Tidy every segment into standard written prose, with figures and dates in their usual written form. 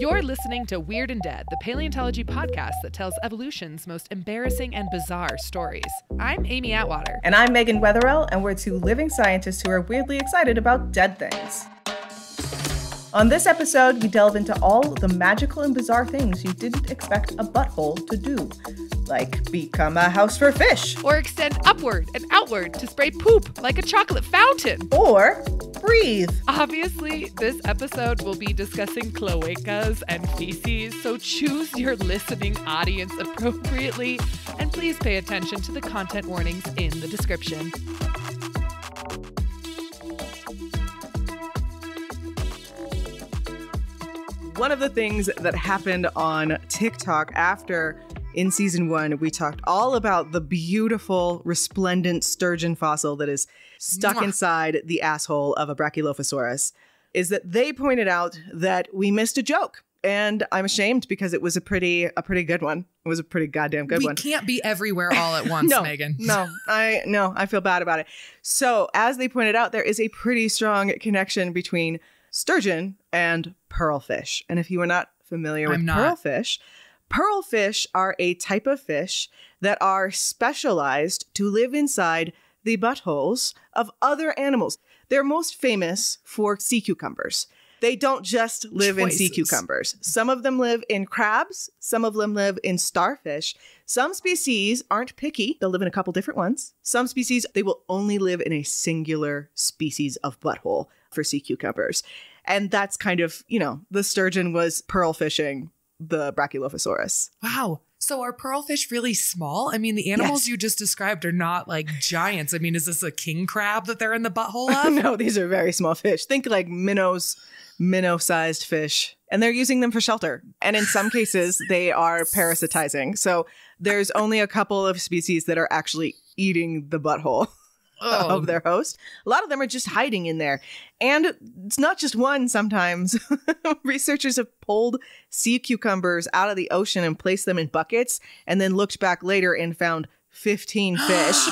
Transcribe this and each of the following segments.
You're listening to Weird and Dead, the paleontology podcast that tells evolution's most embarrassing and bizarre stories. I'm Amy Atwater. And I'm Megan Wetherell, and we're two living scientists who are weirdly excited about dead things. On this episode, we delve into all the magical and bizarre things you didn't expect a butthole to do. Like become a house for fish. Or extend upward and outward to spray poop like a chocolate fountain. Or breathe. Obviously, this episode will be discussing cloacas and feces, so choose your listening audience appropriately, and please pay attention to the content warnings in the description. One of the things that happened on TikTok after in season 1, we talked all about the beautiful, resplendent sturgeon fossil that is stuck inside the asshole of a Brachylophosaurus, is that they pointed out that we missed a joke. And I'm ashamed because it was a pretty good one. It was a pretty goddamn good one. We can't be everywhere all at once, Megan. I feel bad about it. So as they pointed out, there is a pretty strong connection between sturgeon and pearlfish. And if you are not familiar with pearlfish are a type of fish that are specialized to live inside the buttholes of other animals. They're most famous for sea cucumbers. They don't just live in sea cucumbers. Some of them live in crabs. Some of them live in starfish. Some species aren't picky. They'll live in a couple different ones. Some species, they will only live in a singular species of butthole for sea cucumbers. And that's kind of, the sturgeon was pearl fishing the Brachylophosaurus. Wow. So are pearlfish really small? I mean, the animals you just described are not like giants. I mean, is this a king crab that they're in the butthole of? No, these are very small fish. Think like minnow-sized fish. And they're using them for shelter. And in some cases, they are parasitizing. So there's only a couple of species that are actually eating the butthole of their host. A lot of them are just hiding in there. And it's not just one sometimes. Researchers have pulled sea cucumbers out of the ocean and placed them in buckets and then looked back later and found 15 fish.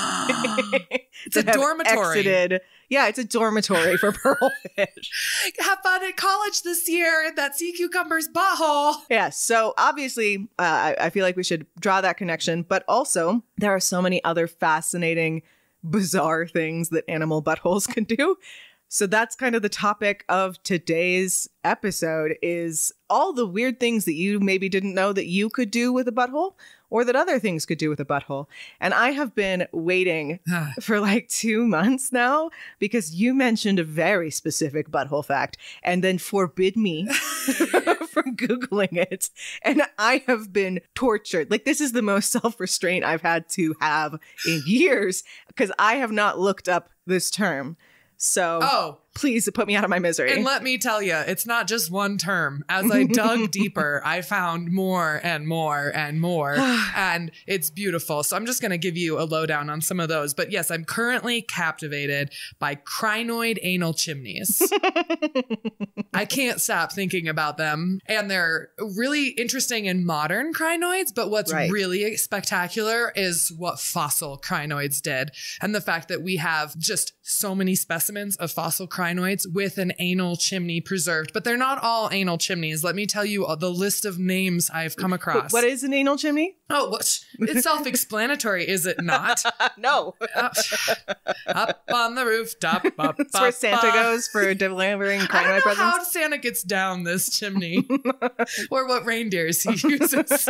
It's a dormitory. Yeah, it's a dormitory for pearlfish. Have fun at college this year at that sea cucumber's butthole. Yeah, so obviously, I feel like we should draw that connection. But also, there are so many other fascinating, bizarre things that animal buttholes can do. So that's kind of the topic of today's episode, is all the weird things that you maybe didn't know that you could do with a butthole, or that other things could do with a butthole. And I have been waiting for like 2 months now because you mentioned a very specific butthole fact and then forbid me from Googling it. And I have been tortured. Like, this is the most self-restraint I've had to have in years because I have not looked up this term. So please put me out of my misery. And let me tell you, it's not just one term. As I dug deeper, I found more and more and more, and it's beautiful. So I'm just going to give you a lowdown on some of those. But yes, I'm currently captivated by crinoid anal chimneys. I can't stop thinking about them. And they're really interesting in modern crinoids. But what's really spectacular is what fossil crinoids did. And the fact that we have just so many specimens of fossil crinoids with an anal chimney preserved. But they're not all anal chimneys. Let me tell you the list of names I've come across. What is an anal chimney? Oh, it's self-explanatory, is it not? No. Up on the rooftop. That's where Santa goes for delivering crinoid presents. I don't know how Santa gets down this chimney or what reindeers he uses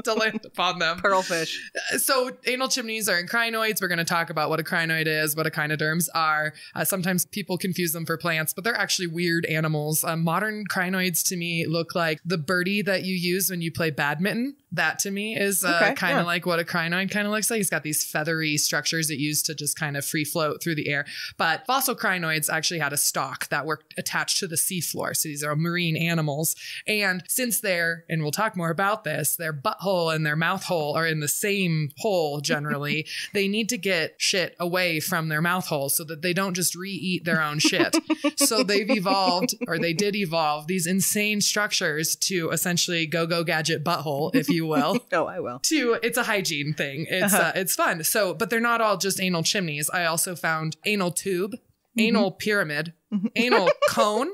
to land upon them. Pearlfish. So anal chimneys are in crinoids. We're going to talk about what a crinoid is, what echinoderms are. Sometimes people confuse them for plants, but they're actually weird animals. Modern crinoids to me look like the birdie that you use when you play badminton. That to me is kind of like what a crinoid kind of looks like. It's got these feathery structures it used to just kind of free float through the air. But fossil crinoids actually had a stalk that were attached to the seafloor. So these are marine animals. And since and we'll talk more about this, their butthole and their mouth hole are in the same hole generally, they need to get shit away from their mouth hole so that they don't just re-eat their own shit. So they did evolve these insane structures to essentially go gadget butthole, if you will. Oh, I will. It's a hygiene thing. It's fun. So, but they're not all just anal chimneys. I also found anal tube, anal pyramid, anal cone,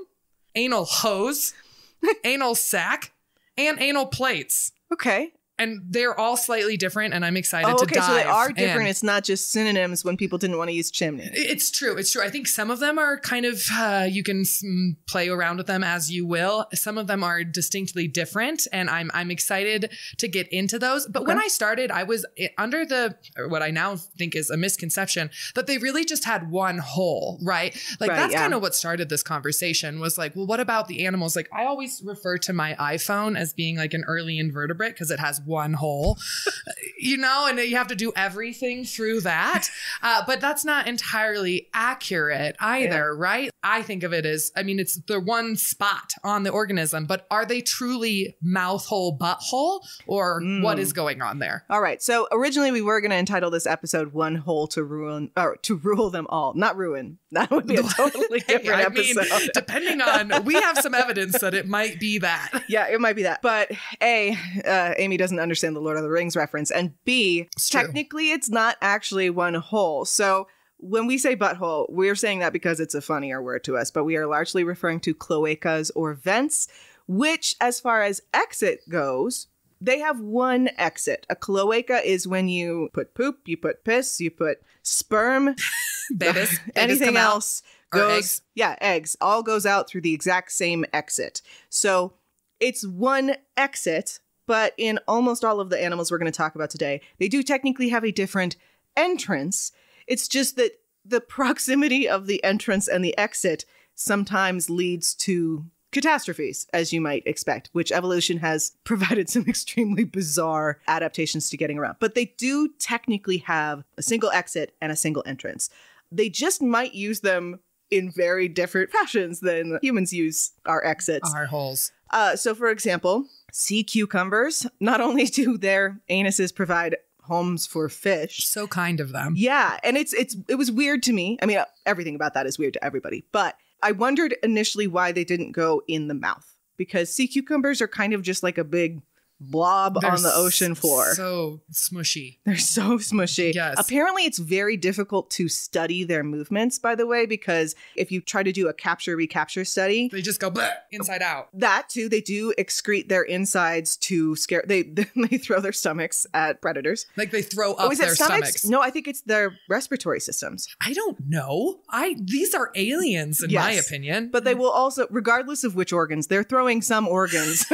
anal hose, anal sac, and anal plates. Okay. And they're all slightly different, and I'm excited to dive. So they are different. in. It's not just synonyms when people didn't want to use chimney. It's true. It's true. I think some of them are kind of, you can play around with them as you will. Some of them are distinctly different, and I'm excited to get into those. But when I started, I was under what I now think is a misconception that they really just had one hole, right? Like that's kind of what started this conversation was like, well, what about the animals? Like I always refer to my iPhone as being like an early invertebrate because it has one hole, and you have to do everything through that. But that's not entirely accurate either, right? I think of it as, it's the one spot on the organism, but are they truly mouth hole, butthole, or what is going on there? All right. So originally we were going to entitle this episode "One Hole to Ruin," or to rule them all, not ruin. That would be a totally different episode. Depending on, we have some evidence that it might be that. Yeah, it might be that. But A, Amy doesn't understand the Lord of the Rings reference. And B, technically it's not actually one hole. So when we say butthole, we're saying that because it's a funnier word to us, but we are largely referring to cloacas or vents, which as far as exit goes, they have one exit. A cloaca is when you put poop, you put piss, you put sperm, babies, anything else goes. Eggs. Yeah, eggs. All goes out through the exact same exit. So it's one exit, but in almost all of the animals we're going to talk about today, they do technically have a different entrance. It's just that the proximity of the entrance and the exit sometimes leads to catastrophes, as you might expect, which evolution has provided some extremely bizarre adaptations to getting around. But they do technically have a single exit and a single entrance. They just might use them in very different fashions than humans use our exits. Our holes. So for example, sea cucumbers, not only do their anuses provide homes for fish. So kind of them. Yeah. And it was weird to me. Everything about that is weird to everybody. But I wondered initially why they didn't go in the mouth, because sea cucumbers are kind of just like a big blob on the ocean floor. So smushy. They're so smushy. Yes. Apparently it's very difficult to study their movements, by the way, because if you try to do a capture-recapture study, they just go bleh, inside out. That too, they do excrete their insides to scare, they throw their stomachs at predators. Like they throw up their stomachs? No, I think it's their respiratory systems. I don't know. These are aliens in my opinion. But they will also, regardless of which organs, they're throwing some organs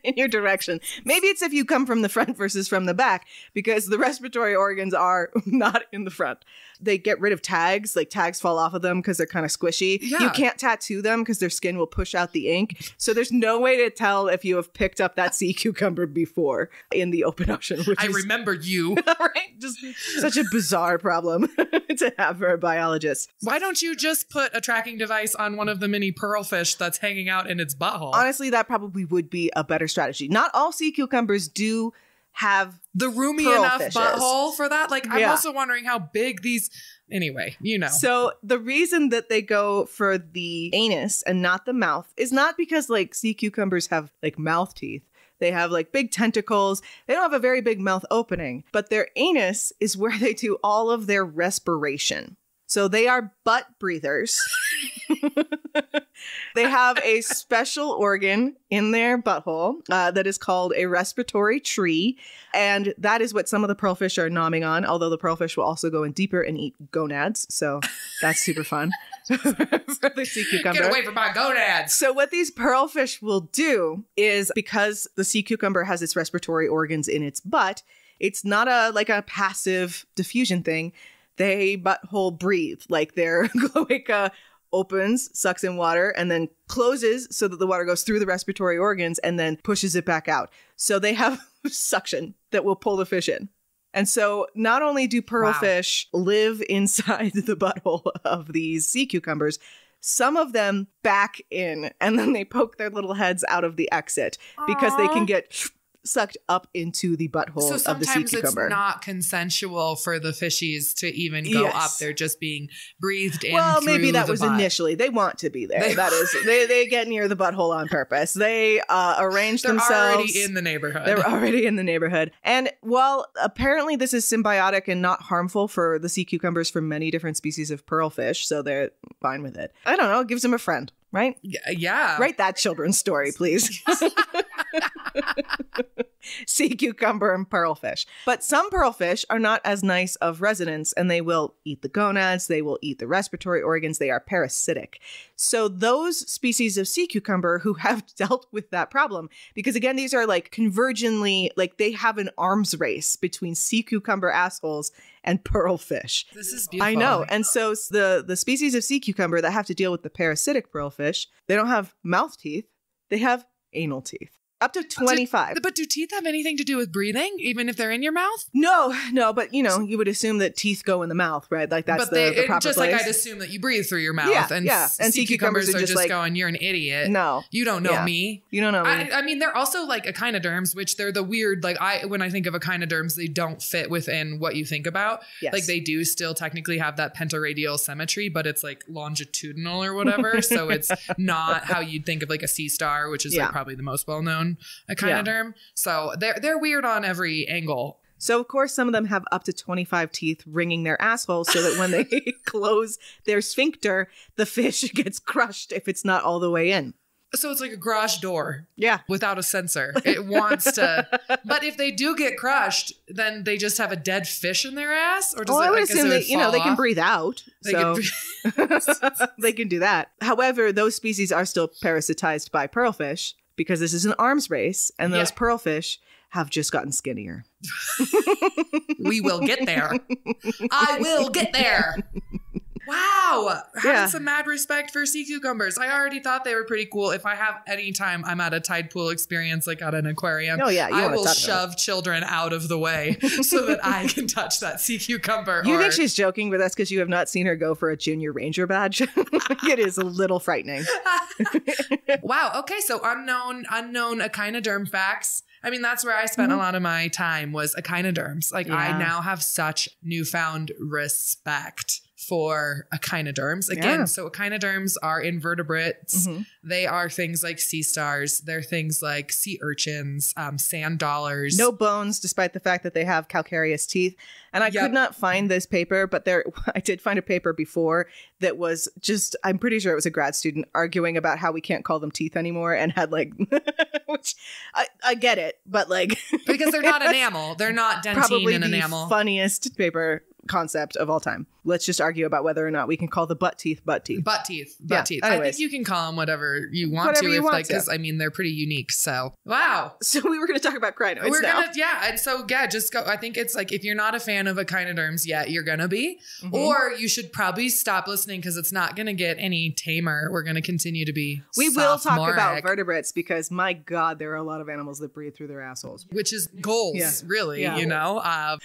in your direction. Maybe it's if you come from the front versus from the back, because the respiratory organs are not in the front. They get rid of tags, like tags fall off of them because they're kind of squishy. Yeah. You can't tattoo them because their skin will push out the ink. So there's no way to tell if you have picked up that sea cucumber before in the open ocean. I remember you. Right? Just such a bizarre problem to have for a biologist. Why don't you just put a tracking device on one of the mini pearlfish that's hanging out in its butthole? Honestly, that probably would be a better strategy. Not all sea cucumbers do have the roomy enough butthole for that. Like, I'm also wondering how big these. Anyway, So the reason that they go for the anus and not the mouth is not because like sea cucumbers have like mouth teeth. They have like big tentacles. They don't have a very big mouth opening, but their anus is where they do all of their respiration. So they are butt breathers. They have a special organ in their butthole that is called a respiratory tree. And that is what some of the pearlfish are nomming on, although the pearlfish will also go in deeper and eat gonads. So that's super fun for the sea cucumber. Get away from my gonads. So what these pearlfish will do is, because the sea cucumber has its respiratory organs in its butt, it's not a passive diffusion thing. They butthole breathe, like their cloaca opens, sucks in water, and then closes so that the water goes through the respiratory organs and then pushes it back out. So they have suction that will pull the fish in. And so not only do pearlfish live inside the butthole of these sea cucumbers, some of them back in and then they poke their little heads out of the exit because they can get sucked up into the butthole of the sea cucumber. So sometimes it's not consensual for the fishies to even go up. They're just being breathed in. Well, maybe that was butt. Initially. They want to be there. They get near the butthole on purpose. They arrange themselves. They're already in the neighborhood. They're already in the neighborhood. And while apparently this is symbiotic and not harmful for the sea cucumbers for many different species of pearlfish, so they're fine with it. I don't know. It gives them a friend. right? Yeah. Write that children's story, please. Sea cucumber and pearlfish. But some pearlfish are not as nice of residents, and they will eat the gonads, they will eat the respiratory organs, they are parasitic. So those species of sea cucumber who have dealt with that problem, because again, these are like convergently, like they have an arms race between sea cucumber assholes and pearlfish. This is beautiful. I know. And so the species of sea cucumber that have to deal with the parasitic pearlfish, they don't have mouth teeth, they have anal teeth. Up to 25. But do teeth have anything to do with breathing, even if they're in your mouth? No, but you would assume that teeth go in the mouth, right? Like that's the proper just place. Like I'd assume that you breathe through your mouth. And sea cucumbers are just like, going, you're an idiot. No. You don't know me. You don't know me. I mean, they're also like echinoderms, which they're the weird, like when I think of echinoderms, they don't fit within what you think about. Yes. Like they do still technically have that pentaradial symmetry, but it's like longitudinal or whatever. So it's not how you'd think of like a sea star, which is like probably the most well-known echinoderm. So they're weird on every angle. So, of course, some of them have up to 25 teeth ringing their asshole so that when they close their sphincter, the fish gets crushed if it's not all the way in. So it's like a garage door. Yeah. Without a sensor. It wants to. But if they do get crushed, then they just have a dead fish in their ass? Or does I would assume that, they can breathe out. So they can do that. However, those species are still parasitized by pearlfish because this is an arms race and those pearlfish have just gotten skinnier. We will get there. I will get there. Wow. Having some mad respect for sea cucumbers. I already thought they were pretty cool. If I have any time I'm at a tide pool experience, like at an aquarium, I will shove children out of the way so that I can touch that sea cucumber. You think she's joking, but that's because you have not seen her go for a junior ranger badge. It is a little frightening. Wow. Okay. So unknown echinoderm facts. I mean, that's where I spent a lot of my time was echinoderms. Like I now have such newfound respect for echinoderms. Again, so echinoderms are invertebrates. They are things like sea stars. They're things like sea urchins, sand dollars. No bones, despite the fact that they have calcareous teeth. And I could not find this paper, but I did find a paper before that was just, I'm pretty sure it was a grad student arguing about how we can't call them teeth anymore and had like, which I get it, but like. Because they're not enamel. They're not dentine and enamel. Probably the funniest paper concept of all time. Let's just argue about whether or not we can call the butt teeth. Butt teeth. Anyways. I think you can call them whatever you want to. Because I mean, they're pretty unique. So, wow. So we were going to talk about crinoids And so, just go. I think it's like, if you're not a fan of echinoderms yet, you're going to be. Or you should probably stop listening because it's not going to get any tamer. We're going to continue to be We will talk about vertebrates because, my God, there are a lot of animals that breathe through their assholes. Which is goals, really, you know? I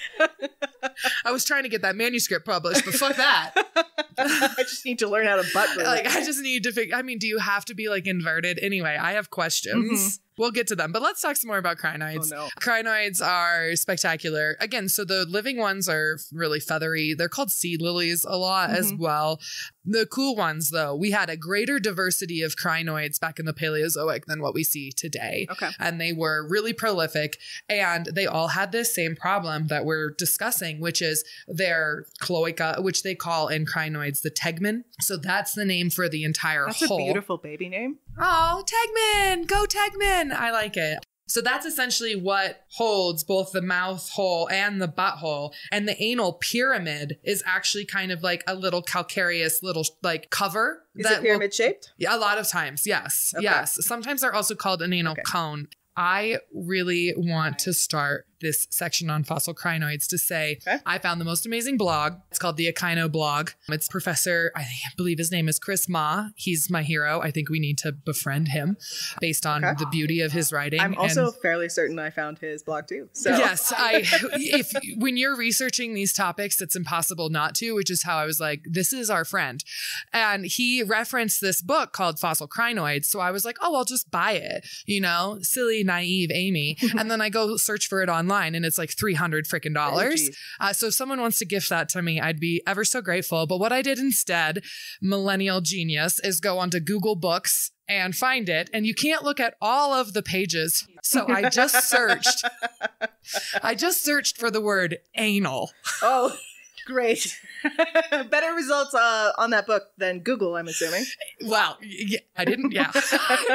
was trying to get that manuscript published, but fuck that. I just need to learn how to butt breathe. Like, I just need to figure. I mean, do you have to be like inverted? Anyway, I have questions. We'll get to them, but let's talk some more about crinoids. Oh, no. Crinoids are spectacular. Again, so the living ones are really feathery. They're called sea lilies a lot as well. The cool ones, though, we had a greater diversity of crinoids back in the Paleozoic than what we see today. Okay. And they were really prolific, and they all had this same problem that we're discussing, which is their cloaca, which they call in crinoids the tegmen. So that's the name for the entire hole. That's a beautiful baby name. Oh, tegmen! Go tegmen! I like it. So that's essentially what holds both the mouth hole and the butthole. And the anal pyramid is actually kind of like a little calcareous little like cover. Is it pyramid shaped? Yeah, a lot of times. Yes. Okay. Yes. Sometimes they're also called an anal cone. I really want to start this section on fossil crinoids to say, I found the most amazing blog. It's called the Echino blog. It's Professor, I believe his name is Chris Ma. He's my hero. I think we need to befriend him based on the beauty of his writing. I'm also fairly certain I found his blog too. So yes, when you're researching these topics, it's impossible not to, which is how I was like, this is our friend. And he referenced this book called Fossil Crinoids. So I was like, oh, I'll just buy it. You know, silly, naive Amy. And then I go search for it online and it's like $300 freaking dollars. So if someone wants to gift that to me, I'd be ever so grateful. But what I did instead, millennial genius, is go onto Google Books and find it. And you can't look at all of the pages. So I just searched. I just searched for the word anal. Oh, Great. Better results on that book than Google, I'm assuming. Well, I didn't. Yeah.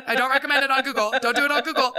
I don't recommend it on Google. Don't do it on Google.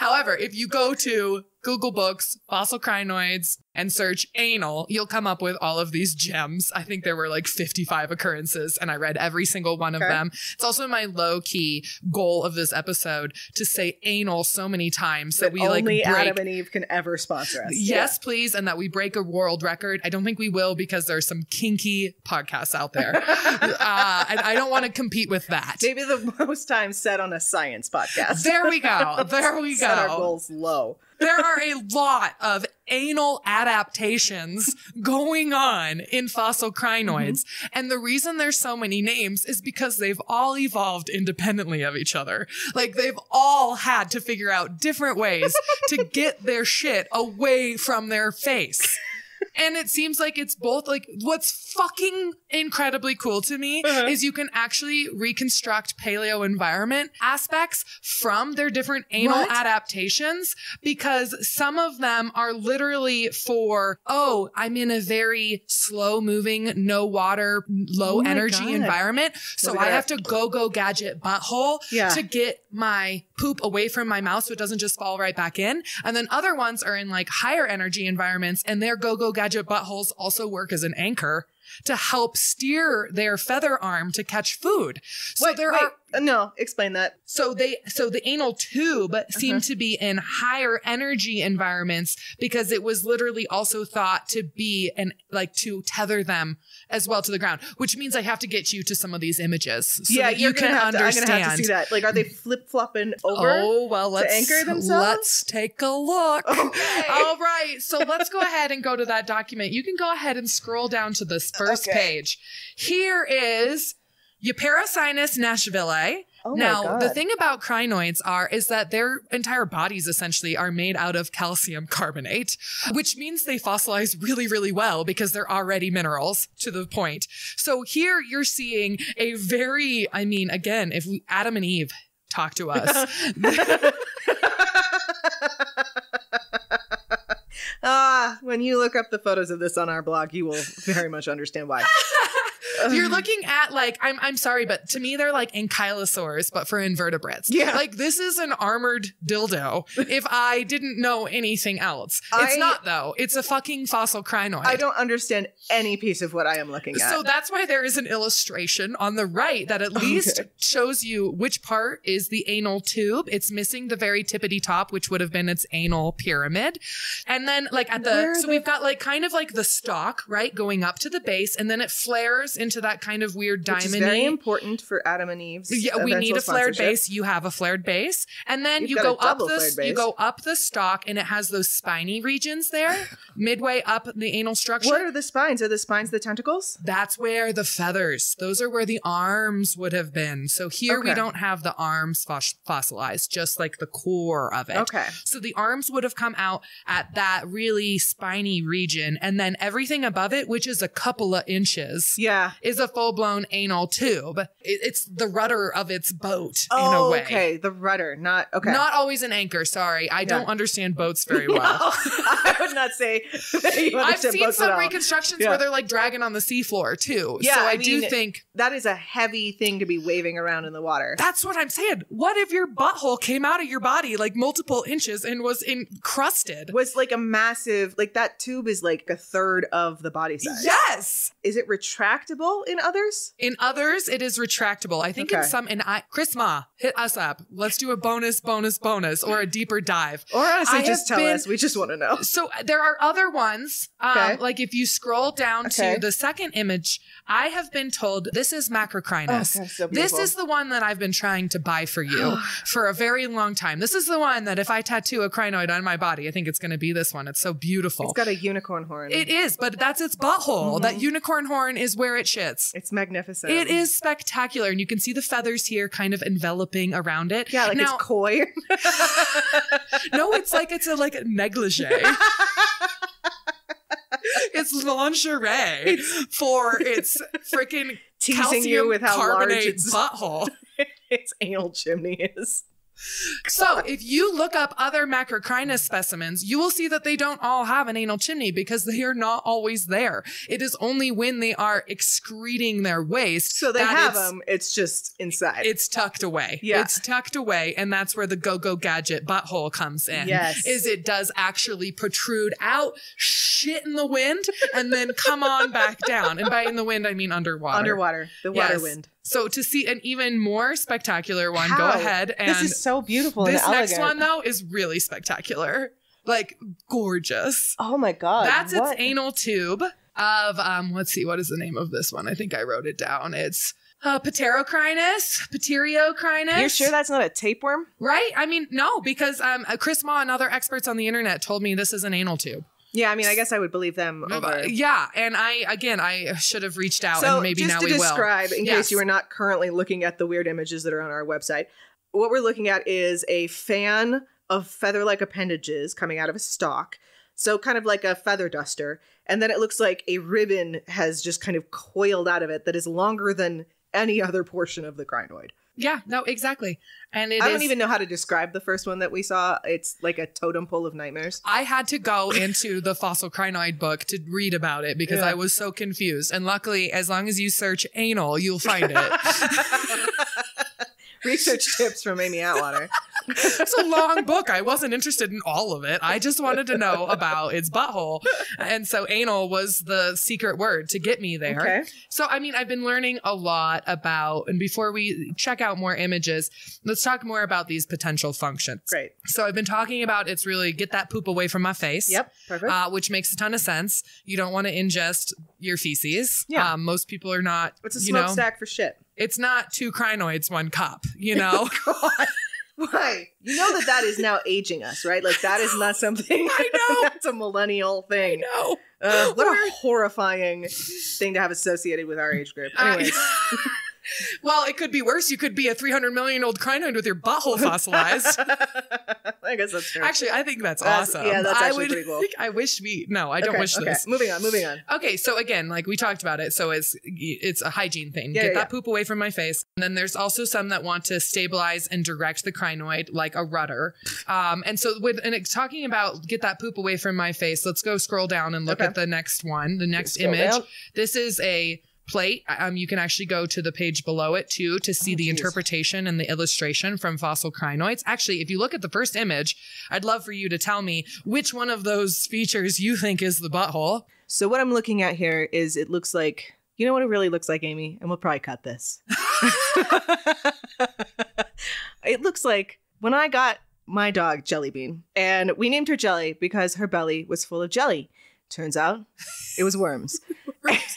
However, if you go to Google Books, fossil crinoids, and search anal, you'll come up with all of these gems. I think there were like 55 occurrences, and I read every single one of them. It's also my low-key goal of this episode to say anal so many times that we like break. Adam and Eve can ever sponsor us. Yes, please, and that we break a world record. I don't think we will because there's some kinky podcasts out there. And I don't want to compete with that. Maybe the most time said on a science podcast. There we go. There we go. Set our goals low. There are a lot of anal adaptations going on in fossil crinoids. And the reason there's so many names is because they've all evolved independently of each other. Like they've all had to figure out different ways to get their shit away from their face. And it seems like it's both like what's fucking incredibly cool to me is you can actually reconstruct paleo environment aspects from their different anal adaptations, because some of them are literally for, oh, I'm in a very slow moving, no water, low energy environment. So I have to go gadget butthole to get my poop away from my mouth so it doesn't just fall right back in. And then other ones are in like higher energy environments, and their go gadget buttholes also work as an anchor to help steer their feather arm to catch food. So no, explain that. So the anal tube seemed to be in higher energy environments because it was literally also thought to be to tether them as well to the ground, which means I have to get you to some of these images so that you can understand. I'm gonna have to see that. Like, are they flip-flopping over to anchor themselves? Let's take a look. Okay. All right. So let's go ahead and go to that document. You can go ahead and scroll down to this first page. Here is Euparocynus nashvillei. Oh now, the thing about crinoids is that their entire bodies essentially are made out of calcium carbonate, which means they fossilize really, really well because they're already minerals to the point. So here you're seeing a very, again, if Adam and Eve talk to us. When you look up the photos of this on our blog, you will very much understand why. You're looking at I'm sorry, but to me, they're like ankylosaurs, but for invertebrates. Yeah. Like this is an armored dildo if I didn't know anything else. It's not though. It's a fucking fossil crinoid. I don't understand any piece of what I am looking at. So that's why there is an illustration on the right that at least shows you which part is the anal tube. It's missing the very tippity top, which would have been its anal pyramid. And then we've got kind of the stalk, right? Going up to the base, and then it flares into that kind of weird diamond. Which is very important for Adam and Eve's. Yeah, we need a flared base. You have a flared base, and then you go up the stalk, and it has those spiny regions there, midway up the anal structure. What are the spines? Are the spines the tentacles? That's where the feathers. Those are where the arms would have been. So here we don't have the arms fossilized, just like the core of it. Okay. So the arms would have come out at that really spiny region, and then everything above it, which is a couple of inches. Yeah. Is a full-blown anal tube. It's the rudder of its boat in a way. Okay. The rudder, not always an anchor. Sorry. I don't understand boats very well. No, I would not say that you understand I've seen boats some reconstructions where they're dragging on the seafloor too. Yeah, so I do think that is a heavy thing to be waving around in the water. That's what I'm saying. What if your butthole came out of your body multiple inches and was encrusted? Was a massive, that tube is a third of the body size. Yes. Is it retractable in others? In others, it is retractable. I think in some, Chris Ma, hit us up. Let's do a bonus, or a deeper dive. Or honestly, just tell us. We just want to know. So there are other ones. If you scroll down to the second image, I have been told this is macrocrinus. So this is the one that I've been trying to buy for you for a very long time. This is the one that if I tattoo a crinoid on my body, I think it's going to be this one. It's so beautiful. It's got a unicorn horn. It is, but that's its butthole. That unicorn horn is where it shits. It's magnificent. It is spectacular. And you can see the feathers here kind of enveloping around it. Yeah, it's coy. No, it's a negligee. It's lingerie for its freaking teasing you with how large its butthole. Its anal chimney is. So if you look up other macrocrinus specimens, you will see that they don't all have an anal chimney because they are not always there. It is only when they are excreting their waste. So they have them. It's just inside. It's tucked away. Yeah. It's tucked away. And that's where the go-go gadget butthole comes in. Yes. Is it does actually protrude out, shit in the wind, and then come on back down. And by in the wind, I mean underwater. Underwater. The water wind. So to see an even more spectacular one, How? Go ahead. And this is so beautiful and this elegant. next one, though, is really spectacular. Like, gorgeous. Oh, my God. That's its anal tube of, let's see, what is the name of this one? I think I wrote it down. It's Pterocrinus. You're sure that's not a tapeworm? Right? I mean, no, because Chris Ma and other experts on the internet told me this is an anal tube. Yeah, I mean, I guess I would believe them over. Yeah, and I should have reached out, and maybe now we will. So just to describe, in case you are not currently looking at the weird images that are on our website, what we're looking at is a fan of feather-like appendages coming out of a stalk. So kind of like a feather duster. And then it looks like a ribbon has just kind of coiled out of it that is longer than any other portion of the crinoid. Yeah, no, exactly. And I don't even know how to describe the first one that we saw. It's like a totem pole of nightmares. I had to go into the fossil crinoid book to read about it because I was so confused. And luckily, as long as you search anal, you'll find it. Research tips from Amy Atwater. It's a long book. I wasn't interested in all of it. I just wanted to know about its butthole. And so anal was the secret word to get me there. Okay. So, I mean, I've been learning a lot about, and before we check out more images, let's talk more about these potential functions. Great. So I've been talking about it's really get that poop away from my face. Yep. Perfect. Which makes a ton of sense. You don't want to ingest your feces. Yeah. Most people are not. It's a smokestack for shit. It's not 2 crinoids, 1 cup, you know? God. Why? You know that is now aging us, right? Like that is not something. I know. That's a millennial thing. I know. What a horrifying thing to have associated with our age group. Anyways. Well, it could be worse. You could be a 300 million old crinoid with your butthole fossilized. I guess that's true. Actually, I think that's awesome. Yeah, that's actually pretty cool. I wish I don't wish this. Moving on. Okay, so again, like we talked about it, so it's a hygiene thing. Get that poop away from my face. And then there's also some that want to stabilize and direct the crinoid like a rudder. And so talking about get that poop away from my face, let's go scroll down and look at the next one, the next image. Down. This is a plate. You can actually go to the page below it too to see the interpretation and the illustration from fossil crinoids. Actually, if you look at the first image, I'd love for you to tell me which one of those features you think is the butthole. So what I'm looking at here is it looks like, you know what it really looks like, Amy? And we'll probably cut this. It looks like when I got my dog Jellybean, and we named her Jelly because her belly was full of jelly. Turns out it was worms.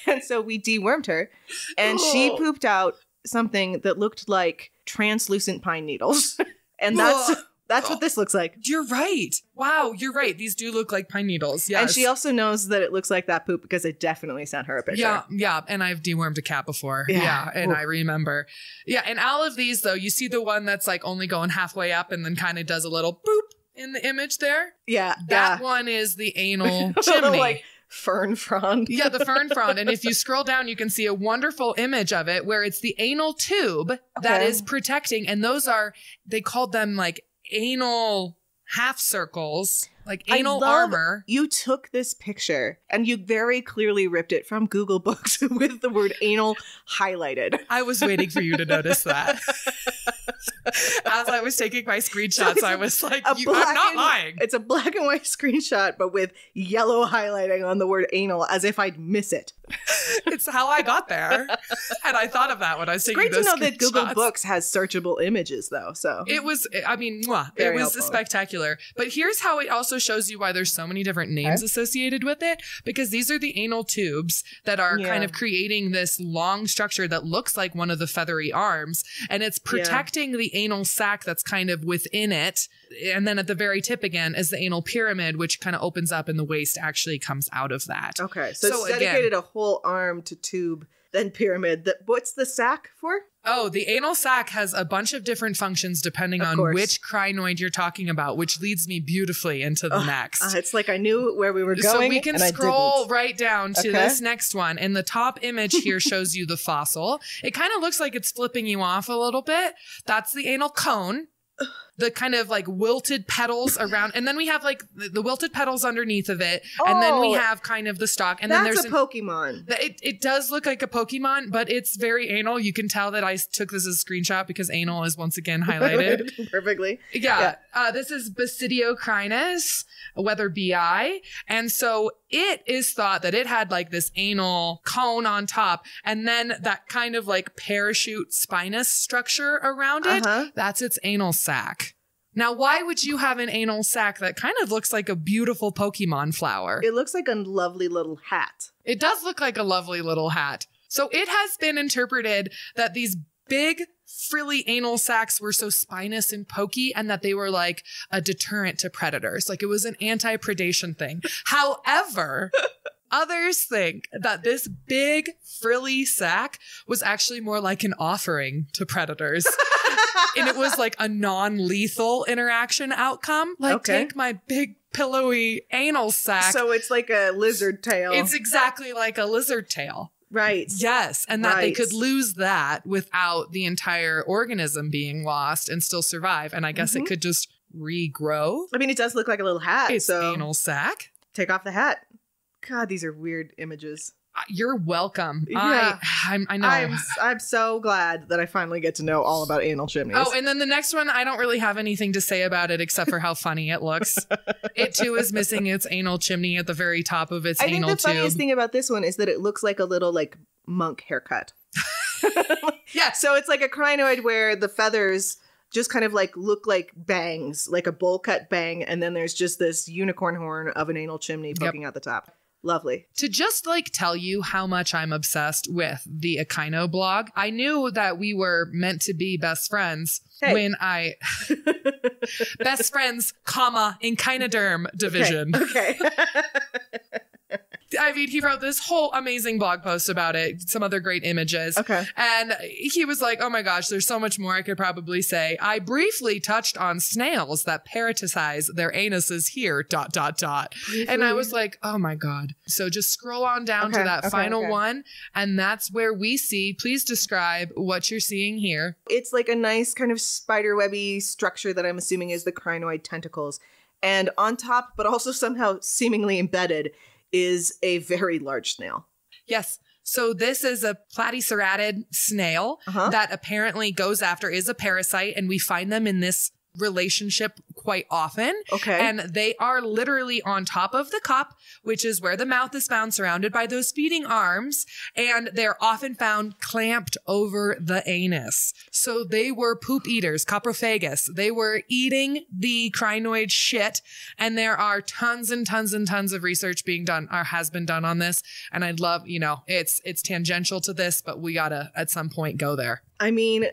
And so we dewormed her, and she pooped out something that looked like translucent pine needles. And that's what this looks like. You're right. Wow, you're right. These do look like pine needles. Yes. And she also knows that it looks like that poop because I definitely sent her a picture. Yeah. And I've dewormed a cat before. Yeah. And I remember. Yeah. And all of these, though, you see the one that's like only going halfway up and then kind of does a little boop in the image there. Yeah. That one is the anal chimney. Like fern frond. Yeah, the fern frond. And if you scroll down, you can see a wonderful image of it where it's the anal tube that is protecting. And those they called them like anal half circles, like anal armor. You took this picture and you very clearly ripped it from Google Books with the word anal highlighted. I was waiting for you to notice that. As I was taking my screenshots, so I was like, I'm not lying. It's a black and white screenshot, but with yellow highlighting on the word anal as if I'd miss it. It's how I got there. And I thought of that when I was taking those screenshots. It's great to know that Google Books has searchable images, though. So it was, I mean, it was spectacular. But here's how it also shows you why there's so many different names associated with it. Because these are the anal tubes that are kind of creating this long structure that looks like one of the feathery arms. And it's protecting the anal sac that's kind of within it. And then at the very tip again is the anal pyramid, which kind of opens up and the waste actually comes out of that. Okay. So it's dedicated a whole arm to tube, then pyramid. What's the sac for? Oh, the anal sac has a bunch of different functions depending on which crinoid you're talking about, which leads me beautifully into the next. It's like I knew where we were going. So we can scroll right down to this next one. And the top image here shows you the fossil. It kind of looks like it's flipping you off a little bit. That's the anal cone. the kind of like wilted petals around, and then we have like the wilted petals underneath of it, and then we have kind of the stalk, and then there's a Pokemon. It does look like a Pokemon, but it's very anal. You can tell that I took this as a screenshot because anal is once again highlighted perfectly. Yeah. This is Basidiocrinus, whether BI, and so it is thought that it had like this anal cone on top, and then that kind of like parachute spinous structure around it. That's its anal sac. Now, why would you have an anal sac that kind of looks like a beautiful Pokemon flower? It looks like a lovely little hat. It does look like a lovely little hat. So it has been interpreted that these big frilly anal sacs were so spinous and pokey, and that they were like a deterrent to predators. Like it was an anti-predation thing. However, others think that this big frilly sac was actually more like an offering to predators. And it was like a non-lethal interaction outcome. Like, take my big pillowy anal sac. So it's like a lizard tail. It's exactly like a lizard tail. Right. Yes. And that they could lose that without the entire organism being lost and still survive. And I guess it could just regrow. I mean, it does look like a little hat. It's anal sac. Take off the hat. God, these are weird images. You're welcome. Yeah. I know. I'm so glad that I finally get to know all about anal chimneys. Oh, and then the next one, I don't really have anything to say about it except for how funny it looks. It too is missing its anal chimney at the very top of its anal tube. I think the funniest thing about this one is that it looks like a little like monk haircut. Yeah. So it's like a crinoid where the feathers just kind of like look like bangs, like a bowl cut bang, and then there's just this unicorn horn of an anal chimney poking out the top. Lovely. To just like tell you how much I'm obsessed with the Echino blog, I knew that we were meant to be best friends when I best friends, echinoderm division. Okay. I mean, he wrote this whole amazing blog post about it, some other great images. Okay. And he was like, oh my gosh, there's so much more I could probably say. I briefly touched on snails that parasitize their anuses here, ... Briefly. And I was like, oh my God. So just scroll on down to that final one. And that's where we see, please describe what you're seeing here. It's like a nice kind of spiderwebby structure that I'm assuming is the crinoid tentacles. And on top, but also somehow seemingly embedded, is a very large snail. Yes. So this is a platyceratid snail that apparently is a parasite, and we find them in this relationship quite often. Okay. And they are literally on top of the cup, which is where the mouth is found, surrounded by those feeding arms, and they're often found clamped over the anus. So they were poop eaters, coprophagus. They were eating the crinoid shit, and there are tons and tons and tons of research being done, or has been done on this. And I'd love, it's tangential to this, but we gotta at some point go there. I mean,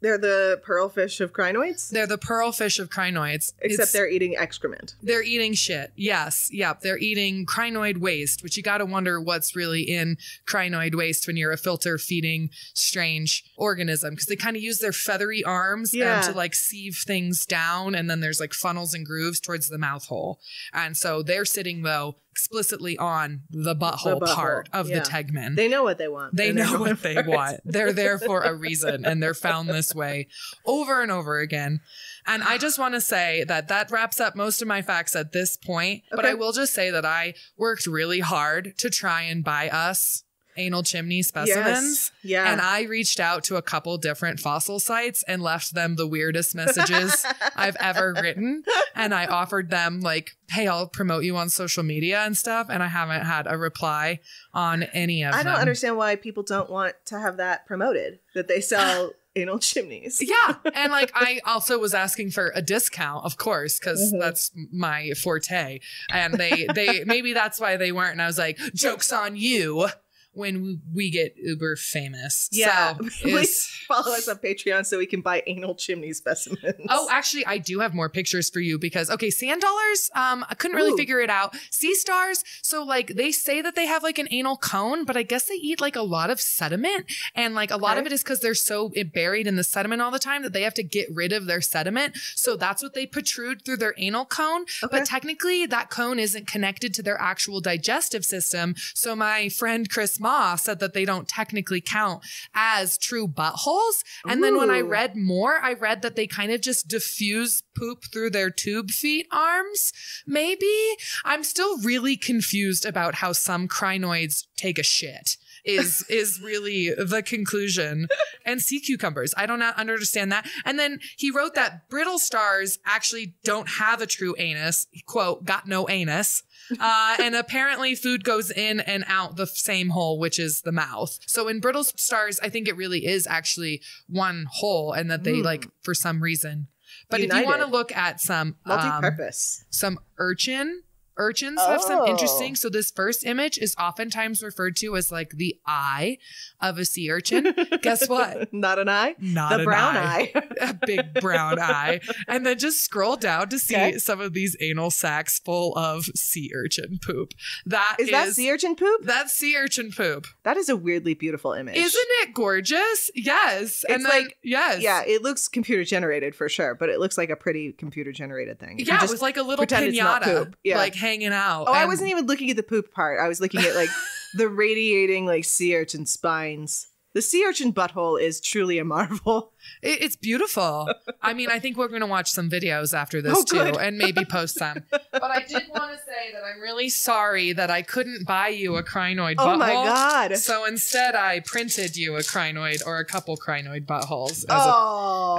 they're the pearlfish of crinoids? They're the pearlfish of crinoids. Except they're eating excrement. They're eating shit. Yes. Yep. They're eating crinoid waste, which you got to wonder what's really in crinoid waste when you're a filter feeding strange organism. Because they kind of use their feathery arms to like sieve things down. And then there's like funnels and grooves towards the mouth hole. And so they're sitting, though, explicitly on the butthole part of the tegmen. They know what they want. They know what they want. They're there for a reason, and they're found this way over and over again. And I just want to say that wraps up most of my facts at this point. Okay. But I will just say that I worked really hard to try and buy us anal chimney specimens. Yes. Yeah. And I reached out to a couple different fossil sites and left them the weirdest messages I've ever written. And I offered them like, hey, I'll promote you on social media and stuff. And I haven't had a reply on any of them. I don't understand why people don't want to have that promoted, that they sell anal chimneys. Yeah. And like, I also was asking for a discount, of course, because that's my forte. And they maybe that's why they weren't. And I was like, joke's on you. When we get uber famous. Yeah. So please follow us on Patreon so we can buy anal chimney specimens. Oh, actually, I do have more pictures for you because, sand dollars, I couldn't really figure it out. Sea stars, so like they say that they have like an anal cone, but I guess they eat like a lot of sediment. And like a lot of it is because they're so buried in the sediment all the time that they have to get rid of their sediment. So that's what they protrude through their anal cone. Okay. But technically that cone isn't connected to their actual digestive system. So my friend Chris Ma said that they don't technically count as true buttholes. And then when I read more, I read that they kind of just diffuse poop through their tube feet arms. Maybe. I'm still really confused about how some crinoids take a shit. Is really the conclusion. And sea cucumbers. I don't understand that. And then he wrote that brittle stars actually don't have a true anus. Quote, got no anus. And apparently food goes in and out the same hole, which is the mouth. So in brittle stars, I think it really is actually one hole and that they like, for some reason. But if you want to look at some multi-purpose, some urchins have some interesting. So this first image is oftentimes referred to as like the eye of a sea urchin. Guess what? Not an eye. Not the brown eye. A big brown eye. And then just scroll down to see some of these anal sacs full of sea urchin poop. That sea urchin poop? That's sea urchin poop. That is a weirdly beautiful image. Isn't it gorgeous? Yes. It's like, yes. Yeah, it looks computer generated for sure, but it looks like a pretty computer generated thing. Yeah, it was like a little pinata, like hanging out. Oh, I wasn't even looking at the poop part. I was looking at like the radiating like sea urchin spines. The sea urchin butthole is truly a marvel. It's beautiful. I mean, I think we're going to watch some videos after this too and maybe post some. But I did want to say that I'm really sorry that I couldn't buy you a crinoid butthole. Oh my God. So instead I printed you a crinoid or a couple crinoid buttholes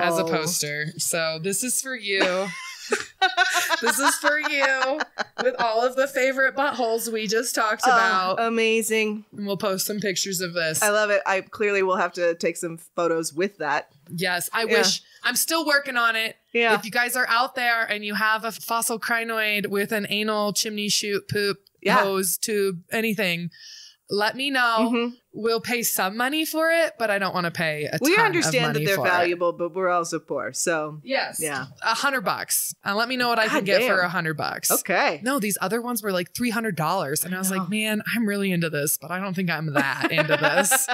as a poster. So this is for you. This is for you with all of the favorite buttholes we just talked about. Amazing. And we'll post some pictures of this. I love it. I clearly will have to take some photos with that. Yes, I wish. I'm still working on it. Yeah. If you guys are out there and you have a fossil crinoid with an anal chimney chute, poop, hose, tube, anything, let me know. Mm-hmm. We'll pay some money for it, but I don't want to pay a ton of money. We understand that they're valuable, but we're also poor. So yes, yeah, $100. Let me know what I can get for $100. Okay. No, these other ones were like $300, and I was like, man, I'm really into this, but I don't think I'm that into this.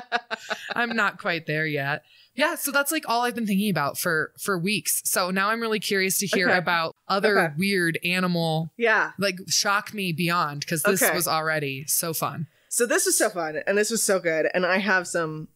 I'm not quite there yet. Yeah, so that's like all I've been thinking about for weeks. So now I'm really curious to hear about other weird animal. Yeah, like shock me beyond, because this was already so fun. So this was so fun and this was so good. And I have some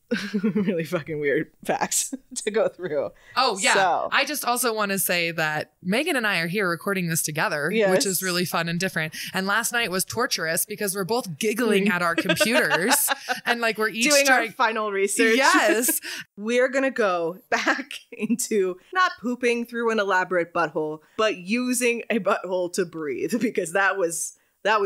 really fucking weird facts to go through. Oh, yeah. So. I just also want to say that Megan and I are here recording this together, which is really fun and different. And last night was torturous because we're both giggling at our computers and like we're each doing our final research. Yes. We're going to go back into not pooping through an elaborate butthole, but using a butthole to breathe, because that was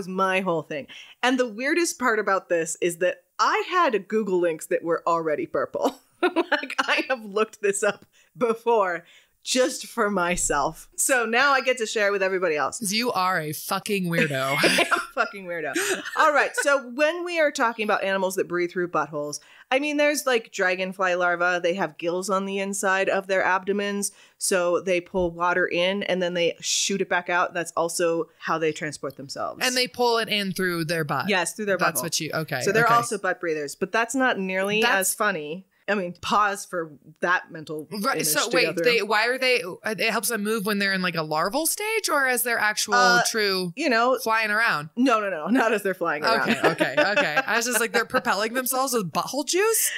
my whole thing. And the weirdest part about this is that I had Google links that were already purple. Like, I have looked this up before just for myself. So now I get to share it with everybody else. You are a fucking weirdo. I am a fucking weirdo. All right. So when we are talking about animals that breathe through buttholes, I mean, there's like dragonfly larvae. They have gills on the inside of their abdomens. So they pull water in and then they shoot it back out. That's also how they transport themselves. And they pull it in through their butt. Yes, through their butt. That's what you, okay. So they're also butt breathers, but that's not nearly as funny. I mean, pause for that mental image. So wait, why are they? It helps them move when they're in like a larval stage, or as they're actual true, flying around. No, not as they're flying around. Okay. I was just like, they're propelling themselves with butthole juice.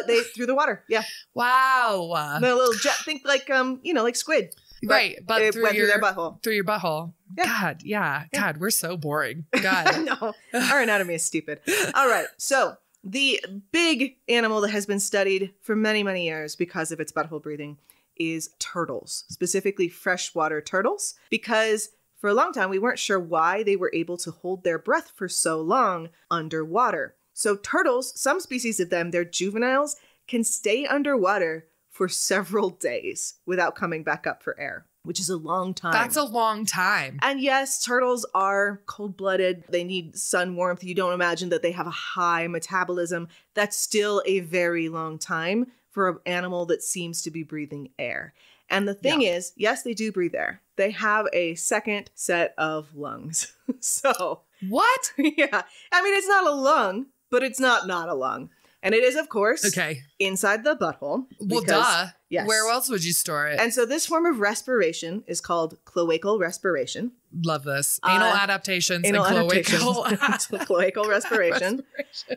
They through the water. Yeah. Wow. The little jet. Think like like squid. Right, but it went through their butthole. Through your butthole. Yeah. God, yeah. God, we're so boring. God. No, our anatomy is stupid. All right, so. The big animal that has been studied for many, many years because of its butthole breathing is turtles, specifically freshwater turtles, because for a long time we weren't sure why they were able to hold their breath for so long underwater. So turtles, some species of them, their juveniles, can stay underwater for several days without coming back up for air, which is a long time. That's a long time. And yes, turtles are cold-blooded. They need sun warmth. You don't imagine that they have a high metabolism. That's still a very long time for an animal that seems to be breathing air. And the thing is, yes, they do breathe air. They have a second set of lungs. So. What? Yeah. I mean, it's not a lung, but it's not a lung. And it is, of course, inside the butthole. Well, duh. Yes. Where else would you store it? And so this form of respiration is called cloacal respiration. Love this. Anal adaptations Anal and adaptations. Cloacal respiration.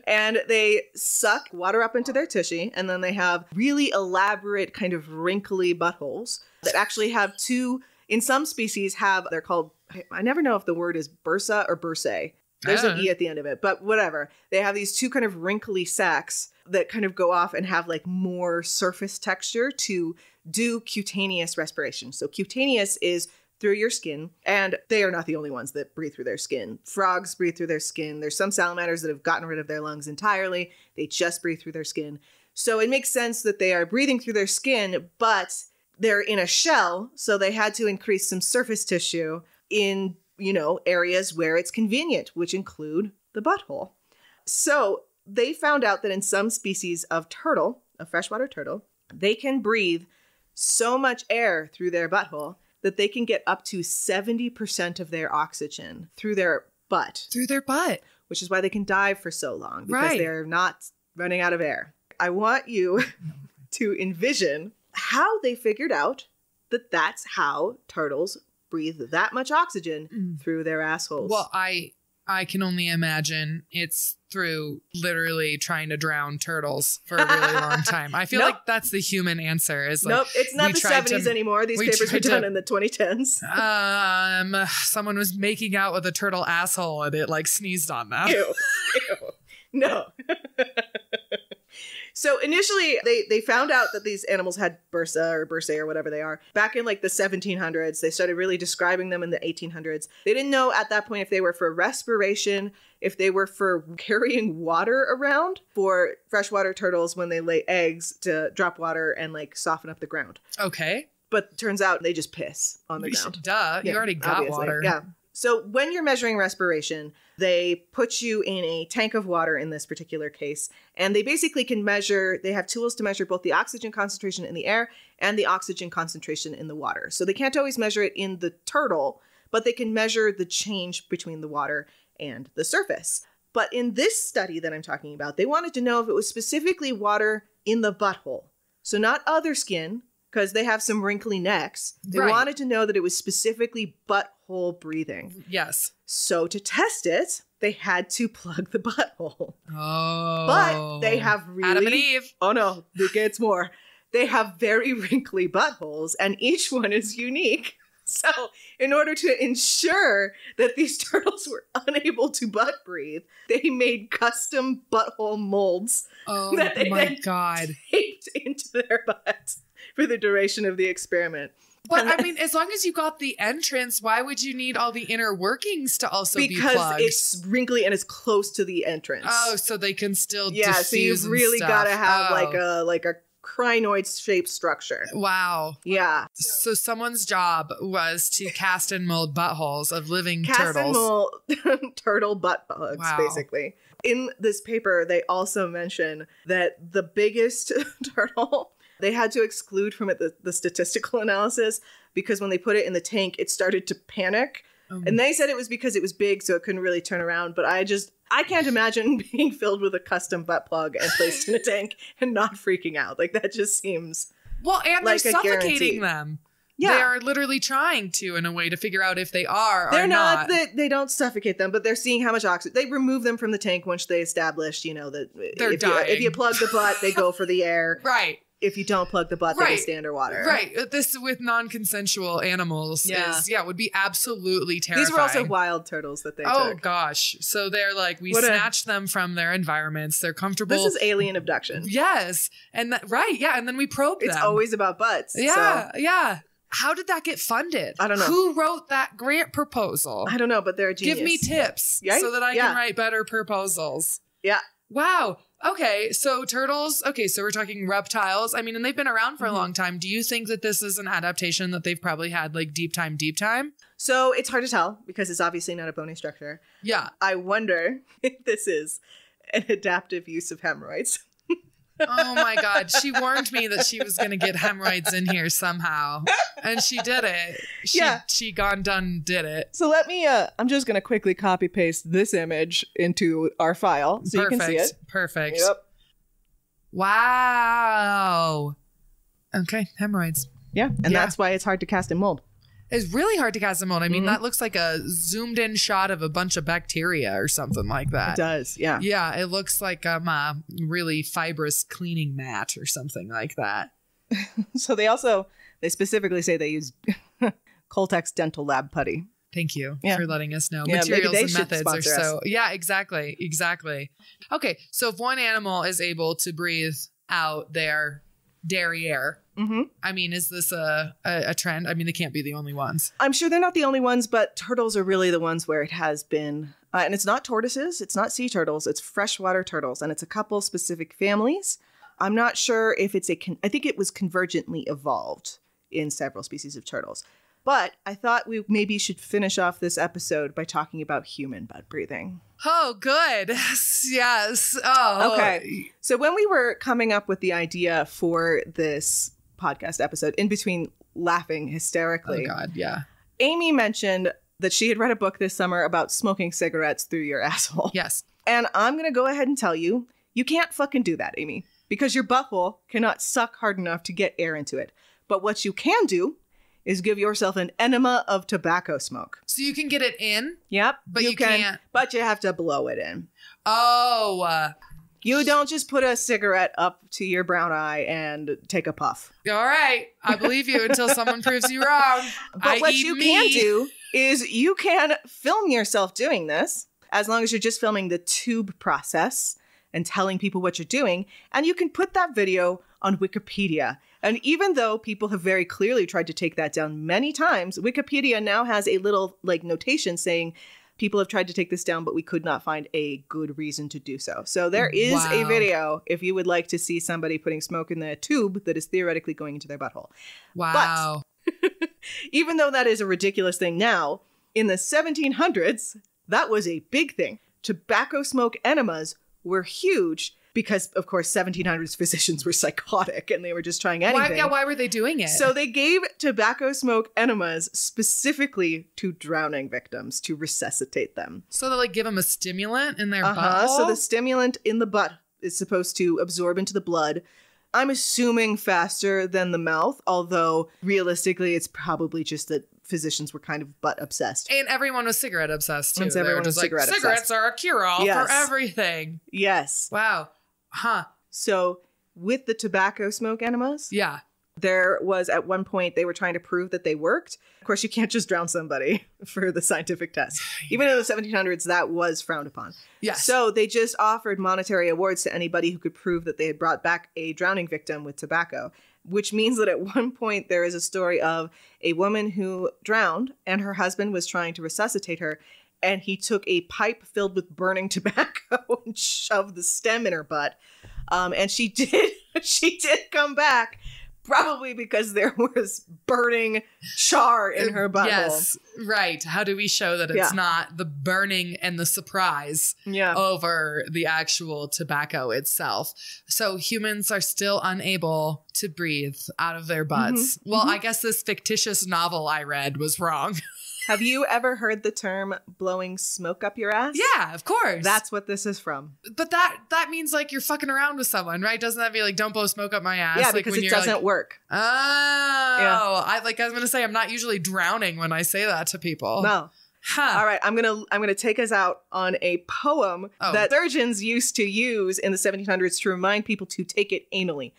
And they suck water up into their tushy, and then they have really elaborate kind of wrinkly buttholes that actually have two, in some species they're called, I never know if the word is bursa or bursae. There's an E at the end of it, but whatever. They have these two kind of wrinkly sacs that kind of go off and have like more surface texture to do cutaneous respiration. So cutaneous is through your skin, and they are not the only ones that breathe through their skin. Frogs breathe through their skin. There's some salamanders that have gotten rid of their lungs entirely. They just breathe through their skin. So it makes sense that they are breathing through their skin, but they're in a shell, so they had to increase some surface tissue in, areas where it's convenient, which include the butthole. So they found out that in some species of turtle, a freshwater turtle, they can breathe so much air through their butthole that they can get up to 70% of their oxygen through their butt. Through their butt. Which is why they can dive for so long, because they're not running out of air. I want you to envision how they figured out that that's how turtles breathe that much oxygen through their assholes. Well, I can only imagine it's through literally trying to drown turtles for a really long time. I feel like that's the human answer. Is like, nope, it's not the 70s anymore. These papers were done in the 2010s. Someone was making out with a turtle asshole and it like sneezed on them. Ew. No. So initially, they found out that these animals had bursa or bursae or whatever they are. Back in like the 1700s, they started really describing them in the 1800s. They didn't know at that point if they were for respiration, if they were for carrying water around for freshwater turtles when they lay eggs to drop water and like soften up the ground. Okay. But turns out they just piss on the ground. Duh. You already got obviously. water. Yeah. So when you're measuring respiration, they put you in a tank of water in this particular case, and they basically can measure, they have tools to measure both the oxygen concentration in the air and the oxygen concentration in the water. So they can't always measure it in the turtle, but they can measure the change between the water and the surface. But in this study that I'm talking about, they wanted to know if it was specifically water in the butthole. So not other skin, because they have some wrinkly necks. They wanted to know that it was specifically butthole breathing. Yes. So to test it, they had to plug the butthole. Oh. But they have really... Adam and Eve. Oh no, it gets more. They have very wrinkly buttholes, and each one is unique. So in order to ensure that these turtles were unable to butt breathe, they made custom butthole molds that they then taped into their butt for the duration of the experiment. But I mean, as long as you got the entrance, why would you need all the inner workings to also be plugged? Because it's wrinkly and it's close to the entrance. Oh, so they can still diffuse so you've really got to have like a crinoid shaped structure. Wow. Yeah. So someone's job was to cast and mold buttholes of living turtles. Cast and mold turtle butt plugs, basically. In this paper, they also mention that the biggest turtle, they had to exclude from it the statistical analysis because when they put it in the tank, it started to panic. And they said it was because it was big, so it couldn't really turn around. But I can't imagine being filled with a custom butt plug and placed in a tank and not freaking out. Like, that just seems and like they're suffocating guarantee. them. Yeah. They are literally trying to, in a way, to figure out if they are they're or not. They don't suffocate them, but they're seeing how much oxygen. They remove them from the tank once they established, that they're dying. If you plug the butt, they go for the air. Right. If you don't plug the butt, they stay underwater. Right. This with non-consensual animals would be absolutely terrifying. These were also wild turtles that they took. Oh, gosh. So they're like, we snatched them from their environments. They're comfortable. This is alien abduction. Yes. And and then we probed them. It's always about butts. Yeah, yeah. How did that get funded? I don't know. Who wrote that grant proposal? I don't know, but they're a genius. Give me tips so that I can write better proposals. Yeah. Wow. Okay, so turtles. Okay, so we're talking reptiles. I mean, and they've been around for a long time. Do you think that this is an adaptation that they've probably had like deep time? So it's hard to tell because it's obviously not a bony structure. Yeah. I wonder if this is an adaptive use of hemorrhoids. Oh my God. She warned me that she was going to get hemorrhoids in here somehow. And she did it. She did it. So let me, I'm just going to quickly copy paste this image into our file so you can see it. Perfect. Yep. Wow. Okay, hemorrhoids. Yeah, and that's why it's hard to cast in mold. It's really hard to cast in mold. I mean, that looks like a zoomed in shot of a bunch of bacteria or something like that. It does, yeah. Yeah, it looks like a really fibrous cleaning mat or something like that. So they specifically say they use Coltex Dental Lab putty. Thank you for letting us know. Yeah, materials and methods are so. Yeah, exactly. Okay, so if one animal is able to breathe out their derriere, I mean, is this a trend? I mean, they can't be the only ones. I'm sure they're not the only ones, but turtles are really the ones where it has been. And it's not tortoises, it's not sea turtles, it's freshwater turtles, and it's a couple specific families. I'm not sure if it's I think it was convergently evolved in several species of turtles. But I thought we maybe should finish off this episode by talking about human butt breathing. Oh, good. Yes. Oh, okay. So when we were coming up with the idea for this podcast episode, in between laughing hysterically. Oh, God. Yeah. Amy mentioned that she had read a book this summer about smoking cigarettes through your asshole. Yes. And I'm going to go ahead and tell you, you can't fucking do that, Amy, because your butthole cannot suck hard enough to get air into it. But what you can do is give yourself an enema of tobacco smoke. So you can get it in? Yep. But you can't. But you have to blow it in. Oh. You don't just put a cigarette up to your brown eye and take a puff. All right. I believe you until someone proves you wrong. But what you can do is you can film yourself doing this, as long as you're just filming the tube process and telling people what you're doing. And you can put that video on Wikipedia. And even though people have very clearly tried to take that down many times, Wikipedia now has a little notation saying people have tried to take this down, but we could not find a good reason to do so. So there is a video if you would like to see somebody putting smoke in the tube that is theoretically going into their butthole. Wow. But even though that is a ridiculous thing now, in the 1700s, that was a big thing. Tobacco smoke enemas were huge. Because, of course, 1700s physicians were psychotic and they were just trying anything. Why were they doing it? So they gave tobacco smoke enemas specifically to drowning victims to resuscitate them. So they give them a stimulant in their butthole? So the stimulant in the butt is supposed to absorb into the blood. I'm assuming faster than the mouth, although realistically it's probably just that physicians were kind of butt obsessed. And everyone was cigarette obsessed too. Everyone was cigarette obsessed. Cigarettes are a cure-all for everything. Yes. Wow. Huh. So with the tobacco smoke enemas, there was at one point they were trying to prove that they worked. Of course, you can't just drown somebody for the scientific test. Even in the 1700s, that was frowned upon. Yes. So they just offered monetary awards to anybody who could prove that they had brought back a drowning victim with tobacco, which means that at one point there is a story of a woman who drowned and her husband was trying to resuscitate her. And he took a pipe filled with burning tobacco and shoved the stem in her butt. And she did come back, probably because there was burning char in her butthole. Yes, right. How do we show that it's not the burning and the surprise over the actual tobacco itself? So humans are still unable to breathe out of their butts. Well, I guess this fictitious novel I read was wrong. Have you ever heard the term blowing smoke up your ass? Yeah, of course. That's what this is from. But that means you're fucking around with someone, right? Doesn't that be don't blow smoke up my ass? Yeah, because it doesn't work. Oh, I was gonna say I'm not usually drowning when I say that to people. No. Huh. All right, I'm gonna take us out on a poem that surgeons used to use in the 1700s to remind people to take it anally.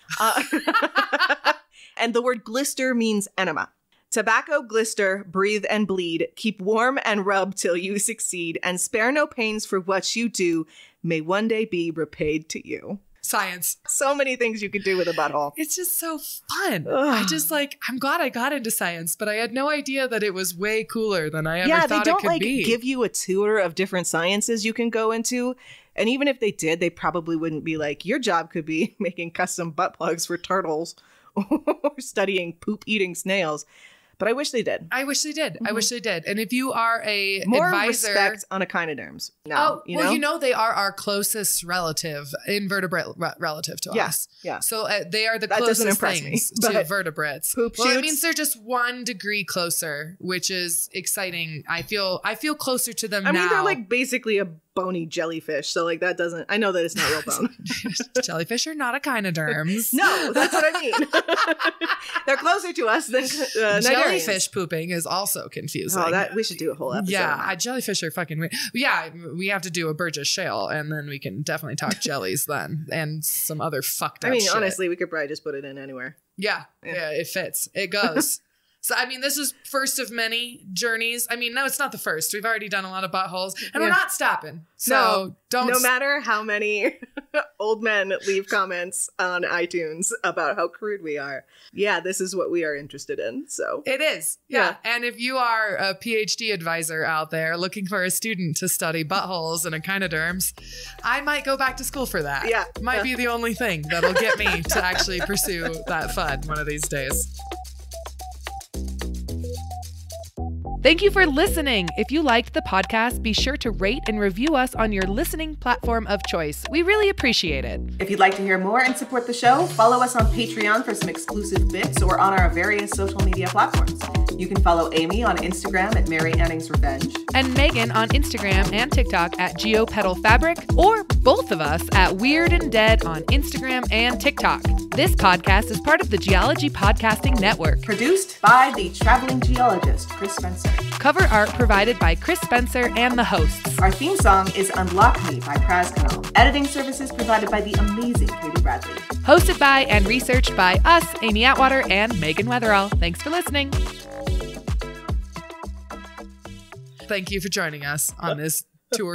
And the word glister means enema. Tobacco glister, breathe and bleed, keep warm and rub till you succeed, and spare no pains for what you do, may one day be repaid to you. Science. So many things you could do with a butthole. It's just so fun. I just I'm glad I got into science, but I had no idea that it was way cooler than I ever thought it could be. Yeah, they don't give you a tour of different sciences you can go into. And even if they did, they probably wouldn't be your job could be making custom butt plugs for turtles or studying poop-eating snails. But I wish they did. I wish they did. And if you are a more advisor, respect on echinoderms. Now, they are our closest relative, invertebrate relative to us. Yeah. So they are the closest things to vertebrates. Poop Well, it means they're just 1 degree closer, which is exciting. I feel closer to them now. I mean, they're basically a bony jellyfish. So like that doesn't, I know that it's not real bone. Jellyfish are not echinoderms. No, that's what I mean. They're closer to us than jellyfish pooping is also confusing. Oh, we should do a whole episode. Yeah, jellyfish are fucking weird. Yeah, we have to do a Burgess Shale, and then we can definitely talk jellies then, and some other fucked up shit. Honestly, we could probably just put it in anywhere. Yeah, it fits. It goes. So, this is first of many journeys. No, it's not the first. We've already done a lot of buttholes, and we're not stopping. So no matter how many old men leave comments on iTunes about how crude we are. Yeah, this is what we are interested in. So it is. Yeah. And if you are a PhD advisor out there looking for a student to study buttholes and echinoderms, I might go back to school for that. Yeah. Might be the only thing that'll get me to actually pursue that fun one of these days. Thank you for listening. If you liked the podcast, be sure to rate and review us on your listening platform of choice. We really appreciate it. If you'd like to hear more and support the show, follow us on Patreon for some exclusive bits or on our various social media platforms. You can follow Amy on Instagram at Mary Anning's Revenge. And Megan on Instagram and TikTok at GeoPedalFabric, or both of us at Weird and Dead on Instagram and TikTok. This podcast is part of the Geology Podcasting Network. Produced by the traveling geologist, Chris Spencer. Cover art provided by Chris Spencer and the hosts. Our theme song is Unlock Me by Praz Canal. Editing services provided by the amazing Katie Bradley. Hosted by and researched by us, Amy Atwater and Megan Weatherall. Thanks for listening. Thank you for joining us on this tour